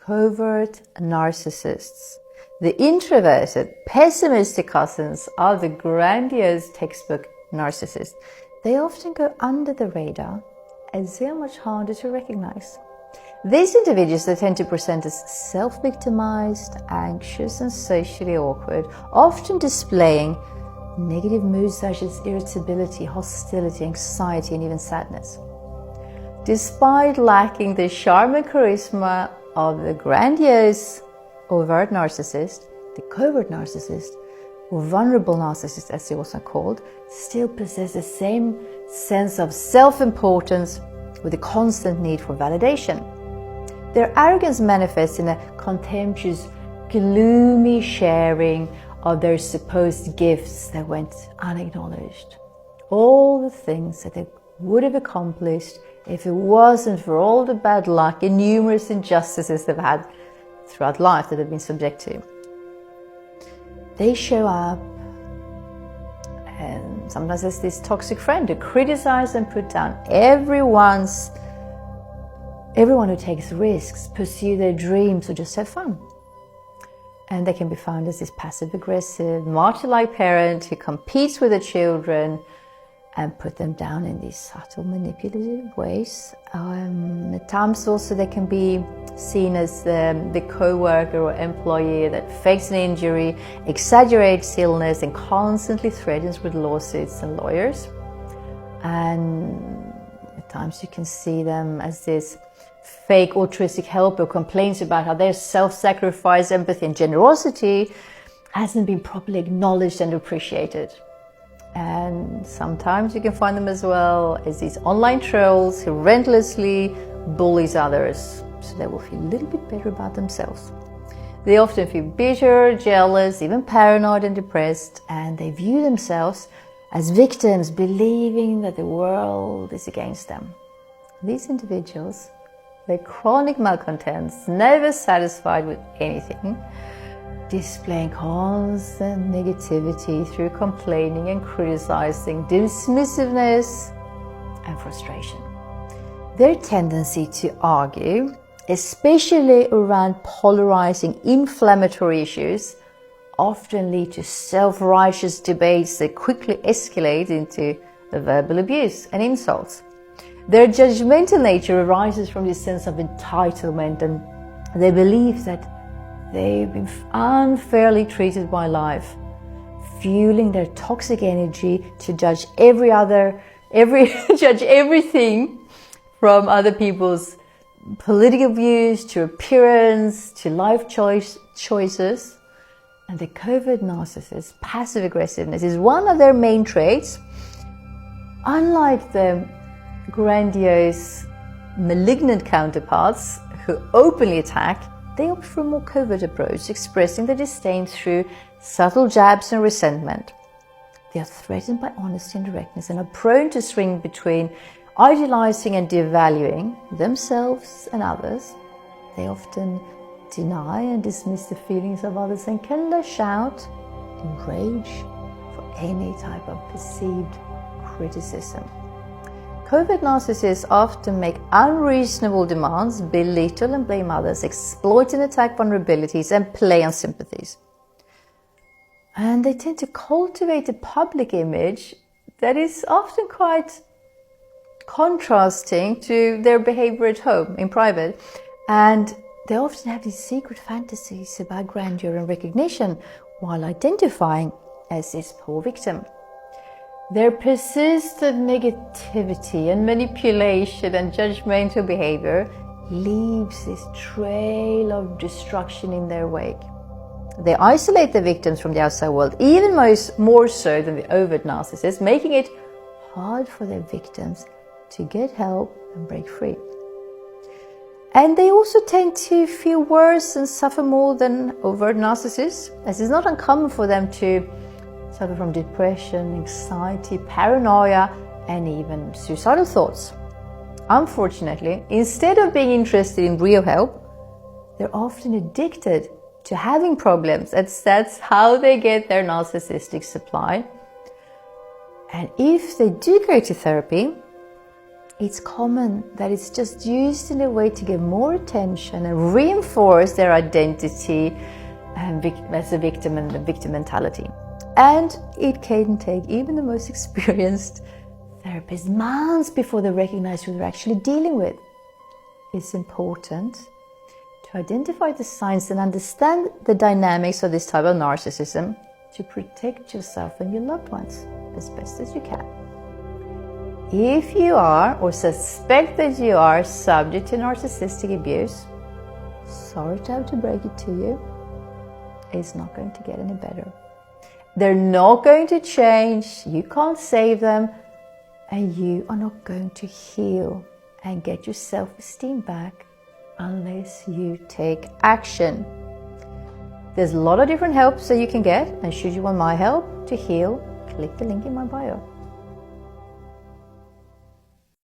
Covert narcissists. The introverted, pessimistic cousins of the grandiose textbook narcissist. They often go under the radar as they are much harder to recognize. These individuals, they tend to present as self-victimized, anxious and socially awkward, often displaying negative moods such as irritability, hostility, anxiety and even sadness. Despite lacking the charm and charisma of the grandiose overt narcissist, the covert narcissist, or vulnerable narcissist as they also are called, still possess the same sense of self-importance with a constant need for validation. Their arrogance manifests in a contemptuous, gloomy sharing of their supposed gifts that went unacknowledged. All the things that they would have accomplished if it wasn't for all the bad luck and numerous injustices they've had throughout life that they've been subject to. They show up and sometimes as this toxic friend to criticize and put down everyone who takes risks, pursue their dreams or just have fun. And they can be found as this passive-aggressive, martyr-like parent who competes with the children and put them down in these subtle manipulative ways. At times also they can be seen as the co-worker or employee that fakes an injury, exaggerates illness and constantly threatens with lawsuits and lawyers. And at times you can see them as this fake altruistic helper who complains about how their self-sacrifice, empathy and generosity hasn't been properly acknowledged and appreciated. And sometimes you can find them as well as these online trolls who relentlessly bullies others so they will feel a little bit better about themselves. They often feel bitter, jealous, even paranoid and depressed, and they view themselves as victims, believing that the world is against them. These individuals, they're chronic malcontents, never satisfied with anything, displaying constant negativity through complaining and criticizing, dismissiveness and frustration. Their tendency to argue, especially around polarizing, inflammatory issues, often lead to self-righteous debates that quickly escalate into verbal abuse and insults. Their judgmental nature arises from this sense of entitlement and their belief that they've been unfairly treated by life, fueling their toxic energy to judge judge everything from other people's political views to appearance to life choices. And the covert narcissist, passive aggressiveness, is one of their main traits. Unlike the grandiose, malignant counterparts who openly attack, they opt for a more covert approach, expressing their disdain through subtle jabs and resentment. They are threatened by honesty and directness and are prone to swing between idealizing and devaluing themselves and others. They often deny and dismiss the feelings of others and can lash out in rage for any type of perceived criticism. Covert narcissists often make unreasonable demands, belittle and blame others, exploit and attack vulnerabilities, and play on sympathies. And they tend to cultivate a public image that is often quite contrasting to their behavior at home, in private. And they often have these secret fantasies about grandeur and recognition while identifying as this poor victim. Their persistent negativity and manipulation and judgmental behavior leaves this trail of destruction in their wake. They isolate the victims from the outside world, even more so than the overt narcissists, making it hard for their victims to get help and break free. And they also tend to feel worse and suffer more than overt narcissists, as it's not uncommon for them to suffer from depression, anxiety, paranoia, and even suicidal thoughts. Unfortunately, instead of being interested in real help, they're often addicted to having problems. That's how they get their narcissistic supply. And if they do go to therapy, it's common that it's just used in a way to get more attention and reinforce their identity as a victim and the victim mentality. And it can take even the most experienced therapists months before they recognize who they're actually dealing with. It's important to identify the signs and understand the dynamics of this type of narcissism to protect yourself and your loved ones as best as you can. If you are or suspect that you are subject to narcissistic abuse, sorry to have to break it to you, it's not going to get any better. They're not going to change, you can't save them, and you are not going to heal and get your self-esteem back unless you take action. There's a lot of different helps that you can get, and should you want my help to heal, click the link in my bio.